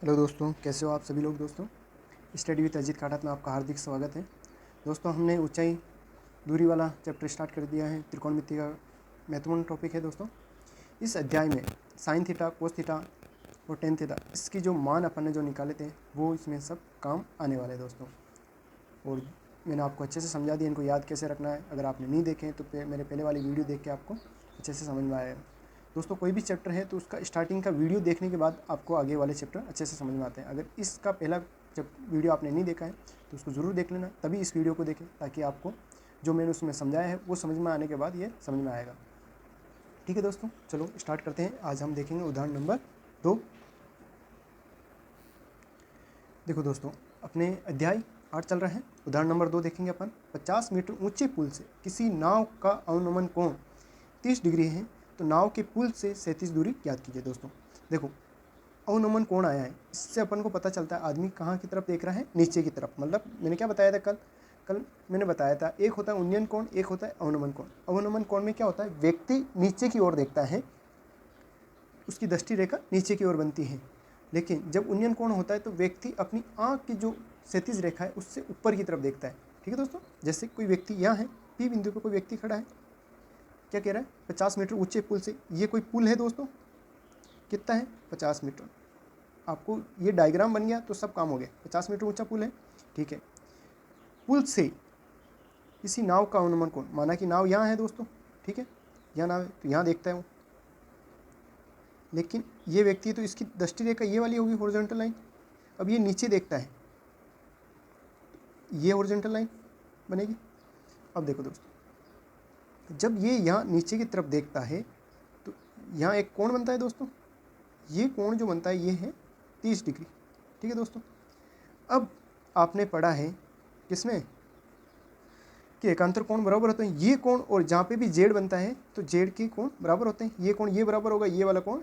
Hello दोस्तों, कैसे हो आप सभी लोग। दोस्तों, स्टडी विद अजीत खाटात में आपका हार्दिक स्वागत है। दोस्तों, हमने ऊंचाई दूरी वाला चैप्टर स्टार्ट कर दिया है। त्रिकोणमिति का महत्वपूर्ण टॉपिक है। दोस्तों, इस अध्याय में साइन थीटा, कोस थीटा और टेन थीटा, इसकी जो मान अपन ने जो निकाले थे वो इसमें सब काम आने वाले हैं दोस्तों। और मैंने आपको अच्छे से समझा दिया इनको याद कैसे रखना है। अगर आपने नहीं देखे तो मेरे पहले वाली वीडियो देख के आपको अच्छे से समझ में आएगा। दोस्तों, कोई भी चैप्टर है तो उसका स्टार्टिंग का वीडियो देखने के बाद आपको आगे वाले चैप्टर अच्छे से समझ में आते हैं। अगर इसका पहला जब वीडियो आपने नहीं देखा है तो उसको ज़रूर देख लेना, तभी इस वीडियो को देखें, ताकि आपको जो मैंने उसमें समझाया है वो समझ में आने के बाद ये समझ में आएगा। ठीक है दोस्तों, चलो स्टार्ट करते हैं। आज हम देखेंगे उदाहरण नंबर 2। देखो दोस्तों, अपने अध्याय 8 चल रहा है। उदाहरण नंबर 2 देखेंगे अपन। 50 मीटर ऊंचे पुल से किसी नाव का अवनमन कोण 30 डिग्री है, तो नाव के पुल से 37 दूरी ज्ञात कीजिए। दोस्तों देखो, अवनमन कोण आया है, इससे अपन को पता चलता है आदमी कहाँ की तरफ देख रहा है, नीचे की तरफ। मतलब मैंने क्या बताया था कल मैंने बताया था, एक होता है उन्नयन कोण, एक होता है अवनमन कोण। अवनमन कोण में क्या होता है, व्यक्ति नीचे की ओर देखता है, उसकी दृष्टि रेखा नीचे की ओर बनती है। लेकिन जब उन्नयन कोण होता है तो व्यक्ति अपनी आँख की जो क्षैतिज रेखा है उससे ऊपर की तरफ देखता है। ठीक है दोस्तों, जैसे कोई व्यक्ति यहाँ है, पी बिंदु पर कोई व्यक्ति खड़ा है, क्या कह रहा है, 50 मीटर ऊंचे पुल से। ये कोई पुल है दोस्तों, कितना है, 50 मीटर। आपको ये डायग्राम बन गया तो सब काम हो गया। 50 मीटर ऊंचा पुल है, ठीक है। पुल से किसी नाव का अनुमान कोण, माना कि नाव यहाँ है दोस्तों, ठीक है, यहाँ नाव है तो यहाँ देखता है वो। लेकिन ये व्यक्ति तो इसकी दृष्टि रेखा ये वाली होगी, हॉरिजॉन्टल लाइन। अब ये नीचे देखता है, ये हॉरिजॉन्टल लाइन बनेगी। अब देखो दोस्तों, जब ये यहाँ नीचे की तरफ देखता है तो यहाँ एक कोण बनता है दोस्तों। ये कोण जो बनता है ये है 30 डिग्री। ठीक है दोस्तों, अब आपने पढ़ा है किसमें कि एकांतर कोण बराबर होते हैं। ये कोण और जहाँ पे भी जेड बनता है तो जेड के कोण बराबर होते हैं। ये कोण ये बराबर होगा, ये वाला कोण,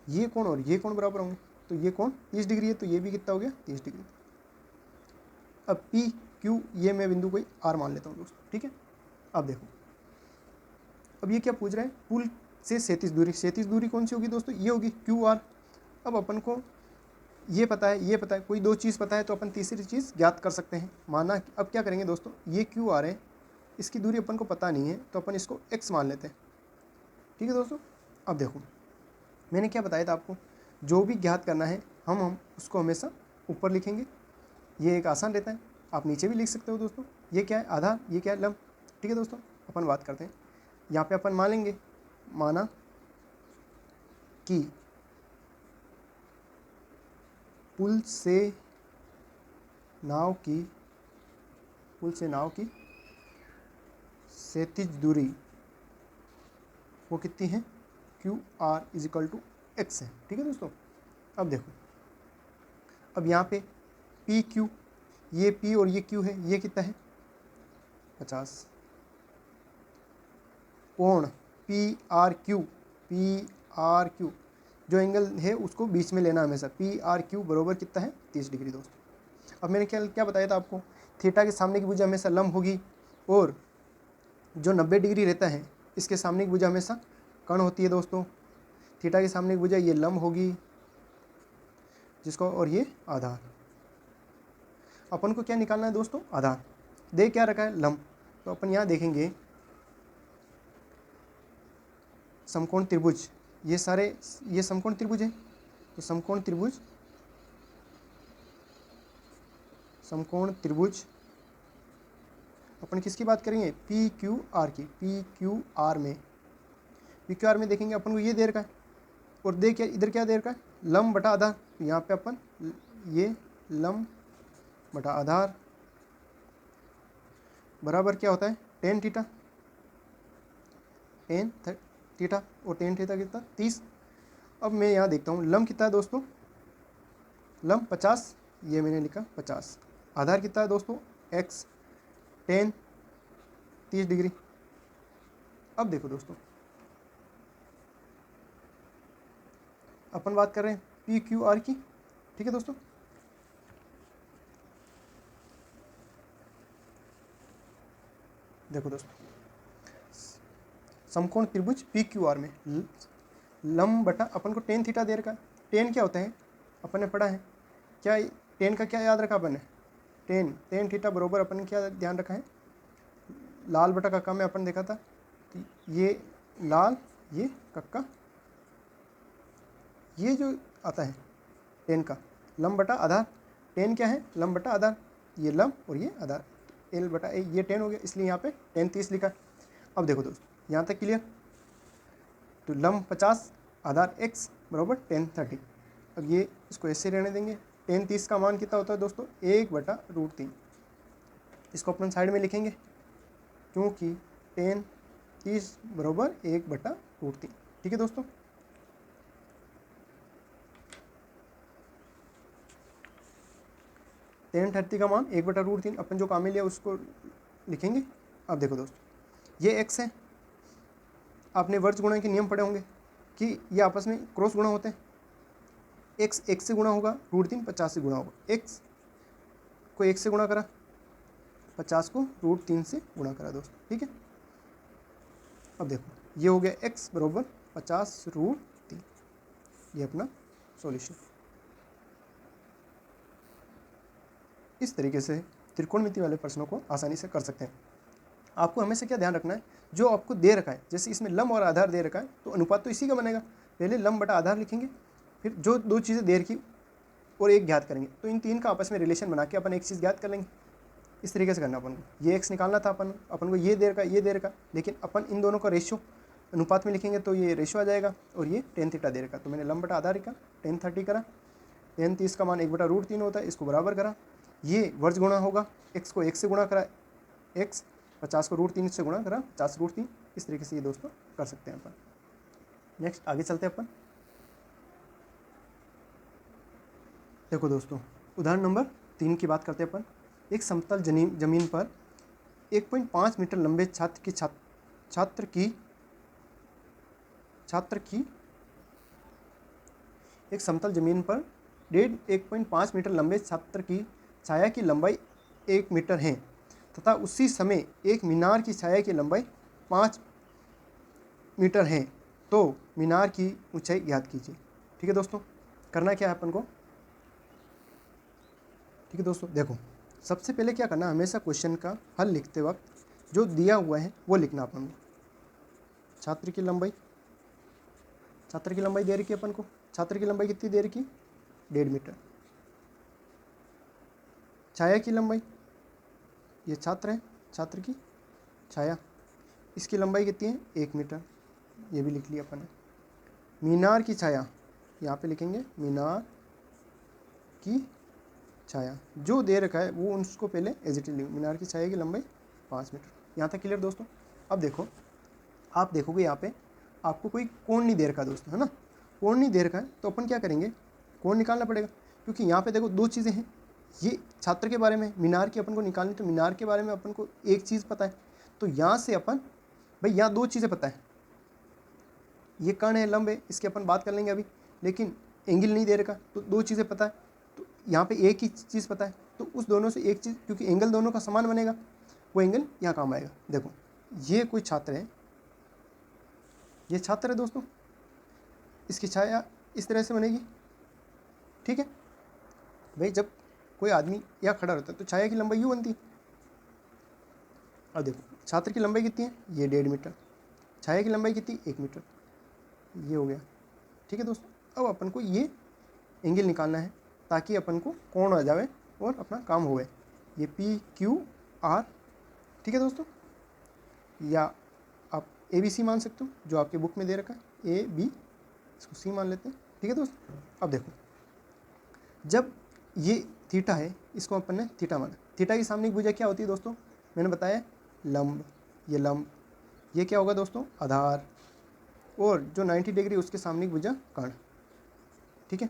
ये कोण और ये कोण बराबर होंगे। तो ये कोण 30 डिग्री है, तो ये भी कितना हो गया, 30 डिग्री। अब पी क्यू, ये मैं बिंदु कोई आर मान लेता हूँ दोस्तों, ठीक है। अब देखो, अब ये क्या पूछ रहा है, पुल से 37 दूरी। 37 दूरी कौन सी होगी दोस्तों, ये होगी क्यू आर। अब अपन को ये पता है, ये पता है, कोई दो चीज़ पता है तो अपन तीसरी चीज़ ज्ञात कर सकते हैं। माना अब क्या करेंगे दोस्तों, ये क्यू आर है, इसकी दूरी अपन को पता नहीं है तो अपन इसको एक्स मान लेते हैं। ठीक है दोस्तों, अब देखो मैंने क्या बताया था आपको, जो भी ज्ञात करना है हम उसको हमेशा ऊपर लिखेंगे। ये एक आसान रहता है, आप नीचे भी लिख सकते हो दोस्तों। ये क्या है, आधार, ये क्या है, लंब। ठीक है दोस्तों, अपन बात करते हैं। यहाँ पे अपन मान लेंगे, माना कि पुल से नाव की 37 दूरी वो कितनी है, Q R is equal to X है। ठीक है दोस्तों, अब देखो, अब यहाँ पे पी क्यू, ये पी और ये क्यू है, ये कितना है, 50। कोण पी आर क्यू, जो एंगल है उसको बीच में लेना हमेशा। पी आर क्यू बराबर कितना है, 30 डिग्री दोस्तों। अब मैंने क्या क्या बताया था आपको, थीटा के सामने की भुजा हमेशा लंब होगी, और जो 90 डिग्री रहता है इसके सामने की भुजा हमेशा कर्ण होती है दोस्तों। थीटा के सामने की भुजा ये लंब होगी जिसको, और ये आधार। अपन को क्या निकालना है दोस्तों, आधार। दे क्या रखा है, लंब। तो अपन यहाँ देखेंगे समकोण त्रिभुज, ये सारे ये समकोण त्रिभुज है। तो समकोण त्रिभुज अपन किसकी बात करेंगे, पी क्यू आर की। पी क्यू आर में देखेंगे अपन को ये दे रखा है, और दे क्या, इधर क्या दे रखा है, लंब बटा आधार। तो यहाँ पे अपन ये लंब बटा आधार बराबर क्या होता है, टेन थीटा। और टेन थीटा कितना, 30। अब मैं यहाँ देखता हूँ लंब कितना है दोस्तों, लंब 50, ये मैंने लिखा 50। आधार कितना है दोस्तों, एक्स, टेन 30 डिग्री। अब देखो दोस्तों, अपन बात कर रहे हैं पी क्यू आर की। ठीक है दोस्तों, देखो दोस्तों, समकोण त्रिभुज पी क्यू आर में लंब बटा अपन को टेन थीटा दे रखा है। टेन क्या होता है अपन ने पढ़ा है, क्या टेन का क्या याद रखा अपन ने, टेन थीटा बरोबर अपन ने क्या ध्यान रखा है, लाल बटा कक्का में अपन देखा था कि ये लाल ये कक्का, ये जो आता है टेन का लंब बटा आधार, टेन क्या है लंब बटा आधार, ये लंब और ये आधार, एल बटा ए, ये टेन हो गया, इसलिए यहाँ पे टेन 30 लिखा है। अब देखो दोस्तों यहाँ तक क्लियर, तो लंब 50 आधार x बराबर टेन 30। अब ये इसको ऐसे रहने देंगे, टेन 30 का मान कितना होता है दोस्तों 1/√3, इसको अपन साइड में लिखेंगे क्योंकि टेन 30 बराबर 1/√3। ठीक है दोस्तों, टेन 30 का मान 1/√3 अपन जो काम में लिया उसको लिखेंगे। अब देखो दोस्तों ये x है, आपने वर्ज गुणा के नियम पढ़े होंगे कि ये आपस में क्रॉस गुणा होते हैं, x 1 से गुणा होगा, √3 50 से गुणा होगा, x को 1 से गुणा करा, 50 को √3 से गुणा करा दोस्तों। ठीक है, अब देखो ये हो गया x बराबर 50√3, ये अपना सॉल्यूशन। इस तरीके से त्रिकोणमिति वाले प्रश्नों को आसानी से कर सकते हैं। आपको हमेशा क्या ध्यान रखना है, जो आपको दे रखा है, जैसे इसमें लंब और आधार दे रखा है तो अनुपात तो इसी का बनेगा, पहले लंब बटा आधार लिखेंगे, फिर जो दो चीज़ें दे रखी और एक ज्ञात करेंगे, तो इन तीन का आपस में रिलेशन बना के अपन एक चीज़ ज्ञात कर लेंगे। इस तरीके से करना अपन को, ये x निकालना था अपन को, ये दे रखा ये दे रखा, लेकिन अपन इन दोनों का रेशियो अनुपात में लिखेंगे तो ये रेशियो आ जाएगा, और ये टेन थीटा दे रखा, तो मैंने लंब बटा आधार का टेन 30 करा, टेन 30 का मान 1/√3 होता है, इसको बराबर करा, ये वर्ज गुणा होगा, x को 1 से गुणा करा, x 50 को √3 से गुणा करा 50√3। इस तरीके से ये दोस्तों कर सकते हैं अपन। नेक्स्ट आगे चलते हैं अपन। देखो दोस्तों उदाहरण नंबर 3 की बात करते हैं अपन। एक समतल जमीन पर 1.5 मीटर लंबे छात्र की एक समतल जमीन पर 1.5 मीटर लंबे छात्र की छाया की लंबाई 1 मीटर है तथा उसी समय एक मीनार की छाया की लंबाई 5 मीटर है, तो मीनार की ऊंचाई ज्ञात कीजिए। ठीक है दोस्तों, करना क्या है अपन को, ठीक है दोस्तों, देखो सबसे पहले क्या करना, हमेशा क्वेश्चन का हल लिखते वक्त जो दिया हुआ है वो लिखना अपन को। छात्र की लंबाई दे रखी है अपन को, छात्र की लंबाई कितनी दे रखी, 1.5 मीटर। छाया की लंबाई, ये छात्र है, छात्र की छाया, इसकी लंबाई कितनी है 1 मीटर, ये भी लिख लिया अपन ने। मीनार की छाया, यहाँ पे लिखेंगे मीनार की छाया, जो दे रखा है वो उसको पहले एज इट इज लिखेंगे, मीनार की छाया की लंबाई 5 मीटर। यहाँ तक क्लियर दोस्तों। अब देखो आप देखोगे यहाँ पे आपको कोई कोण नहीं दे रखा दोस्तों, है ना, कोण नहीं दे रखा है, तो अपन क्या करेंगे, कोण निकालना पड़ेगा, क्योंकि यहाँ पे देखो दो चीज़ें हैं, ये छात्र के बारे में, मीनार की अपन को निकालनी, तो मीनार के बारे में अपन को एक चीज़ पता है, तो यहाँ से अपन भाई यहाँ दो चीज़ें पता है, ये कर्ण है लंब है, इसकी अपन बात कर लेंगे अभी, लेकिन एंगल नहीं दे रखा, तो दो चीज़ें पता है, तो यहाँ पे एक ही चीज़ पता है, तो उस दोनों से एक चीज़, क्योंकि एंगल दोनों का समान बनेगा, वो एंगल यहाँ काम आएगा। देखो ये कोई छात्र है, ये छात्र है दोस्तों, इसकी छाया इस तरह से बनेगी। ठीक है भाई, जब कोई आदमी यहाँ खड़ा रहता है तो छाया की लंबाई यूँ बनती है। अब देखो छात्र की लंबाई कितनी है, ये 1.5 मीटर, छाया की लंबाई कितनी 1 मीटर, ये हो गया। ठीक है दोस्तों, अब अपन को ये एंगल निकालना है ताकि अपन को कोण आ जाए और अपना काम होवे, ये PQR। ठीक है दोस्तों, या आप ABC मान सकते हो, जो आपके बुक में दे रखा है AB, इसको C मान लेते हैं। ठीक है दोस्तों, अब देखो जब ये थीटा है, इसको अपन ने थीटा माना, थीटा की सामने भुजा क्या होती है दोस्तों, मैंने बताया लंब, ये लंब, ये क्या होगा दोस्तों आधार, और जो 90 डिग्री उसके सामने भुजा कर्ण। ठीक है,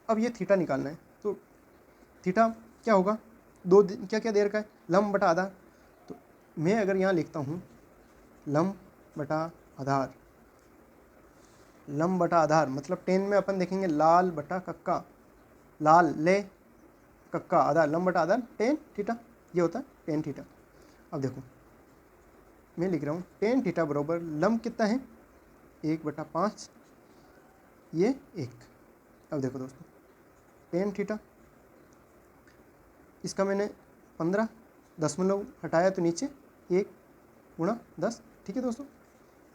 अब ये थीटा निकालना है, तो थीटा क्या होगा, दो क्या क्या दे रखा है, लंब बटा आधार, तो मैं अगर यहाँ लिखता हूँ लंब बटा आधार, लंब बटा आधार मतलब 10 में अपन देखेंगे लाल बटा कक्का, लाल ले कक्का आधार, लंब बटा आधार 10 थीटा, ये होता है 10 थीटा। अब देखो मैं लिख रहा हूँ 10 थीटा बराबर लंब कितना है 1/5, ये 1, अब देखो दोस्तों, टेन थीटा, इसका मैंने 15 दशमलव हटाया तो नीचे 1 गुणा 10, ठीक है दोस्तों,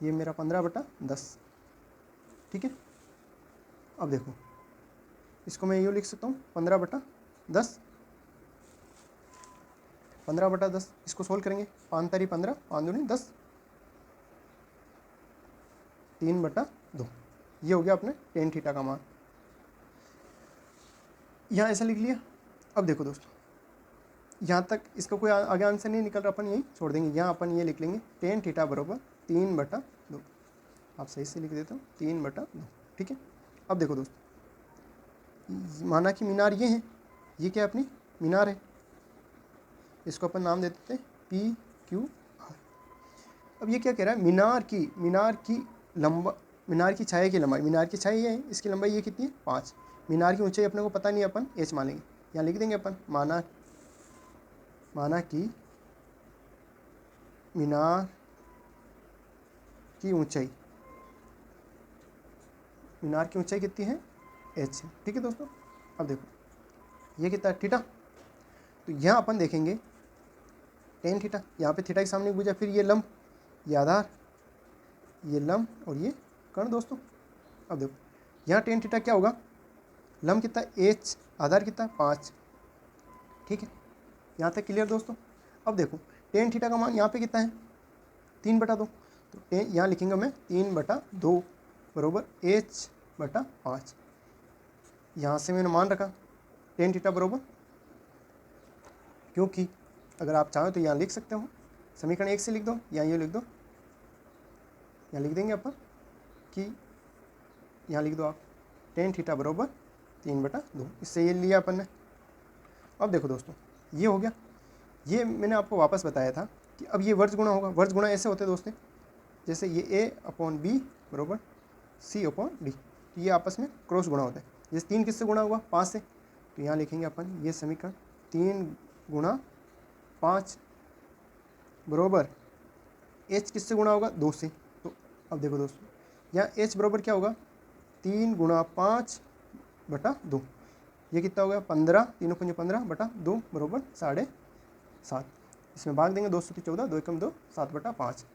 ये मेरा 15/10, ठीक है। अब देखो, इसको मैं यूँ लिख सकता हूँ 15/10, 15/10, इसको सोल्व करेंगे, 5 तारी 15, 5 दूनी 10, 3/2, ये हो गया अपने टेन थीटा का मान। यहाँ ऐसा लिख लिया। अब देखो दोस्तों, यहाँ तक इसका कोई आगे आंसर नहीं निकल रहा, अपन यही छोड़ देंगे। यहाँ अपन ये लिख लेंगे टेन थीटा बराबर 3/2, आप सही से लिख देता हूँ 3/2, ठीक है। अब देखो दोस्तों, माना कि मीनार ये है, ये क्या अपनी मीनार है, इसको अपन नाम दे देते हैं PQR। अब ये क्या कह रहा है, मीनार की लंबा, मीनार की छाया की लंबाई, मीनार की छाया ये है, इसकी लंबाई ये कितनी है 5, मीनार की ऊंचाई अपने को पता नहीं, अपन h मान लेंगे, यहाँ लिख देंगे अपन, माना कि मीनार की ऊंचाई कितनी है h है, ठीक है दोस्तों। अब देखो ये कितना है थीटा, तो यहाँ अपन देखेंगे टेन थीटा, यहाँ पे थीटा के सामने गुजा, फिर ये लंब, ये आधार, ये लंब और ये कर्ण दोस्तों। अब देखो यहाँ टेन थीटा क्या होगा, लंब कितना h, आधार कितना 5, ठीक है, यहाँ तक क्लियर दोस्तों। अब देखो टेन थीटा का मान यहाँ पे कितना है 3/2, तो यहाँ लिखेंगे मैं 3/2 बराबर h/5, यहाँ से मैंने मान रखा टेन थीटा बराबर, क्योंकि अगर आप चाहें तो यहाँ लिख सकते हो, समीकरण 1 से लिख दो, यहाँ ये लिख दो, यहाँ लिख देंगे अपन कि यहाँ लिख दो आप टेन थीटा बराबर 3/2, इससे ये लिया अपन ने। अब देखो दोस्तों, ये हो गया, ये मैंने आपको वापस बताया था कि अब ये वर्ज गुणा होगा। वर्ज गुणा ऐसे होते हैं दोस्तों, जैसे ये A/B बराबर C/D, ये आपस में क्रॉस गुणा होता है। जैसे 3 किससे गुणा हुआ 5 से, तो यहाँ लिखेंगे अपन ये समीकरण 3 गुणा 5 बराबर h किससे गुणा होगा 2 से। तो अब देखो दोस्तों, यहाँ h बराबर क्या होगा 3 गुणा 5/2, ये कितना हो गया 15, 3×5 = 15/2 बराबर 7.5, इसमें भाग देंगे 2 से 14, 2 एकम 2, 7/5,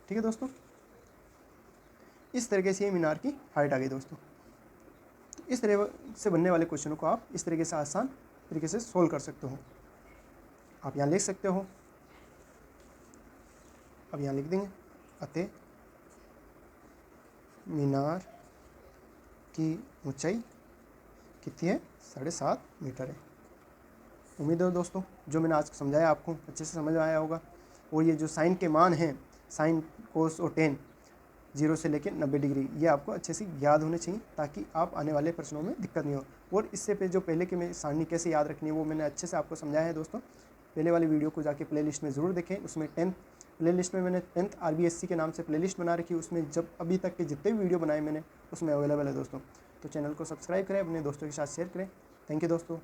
ठीक है दोस्तों। इस तरीके से ये मीनार की हाइट आ गई दोस्तों। तो इस तरह से बनने वाले क्वेश्चनों को आप इस तरीके से आसान तरीके से सोल्व कर सकते हो। आप यहाँ लिख सकते हो, अब यहाँ लिख देंगे, अतः मीनार की ऊंचाई कितनी है 7.5 मीटर है। उम्मीद है दोस्तों जो मैंने आज समझाया आपको अच्छे से समझ आया होगा। और ये जो साइन के मान हैं, साइन, कोस और टेन, 0 से लेकर 90 डिग्री, ये आपको अच्छे से याद होने चाहिए ताकि आप आने वाले प्रश्नों में दिक्कत नहीं हो। और इससे जो पहले कि मैं सारणी कैसे याद रखनी है वो मैंने अच्छे से आपको समझाया है दोस्तों। पहले वाली वीडियो को जाके प्लेलिस्ट में ज़रूर देखें, उसमें 10th प्लेलिस्ट में मैंने 10th RBSC के नाम से प्लेलिस्ट बना रखी है, उसमें जब अभी तक के जितने भी वीडियो बनाए मैंने उसमें अवेलेबल है दोस्तों। तो चैनल को सब्सक्राइब करें, अपने दोस्तों के साथ शेयर करें। थैंक यू दोस्तों।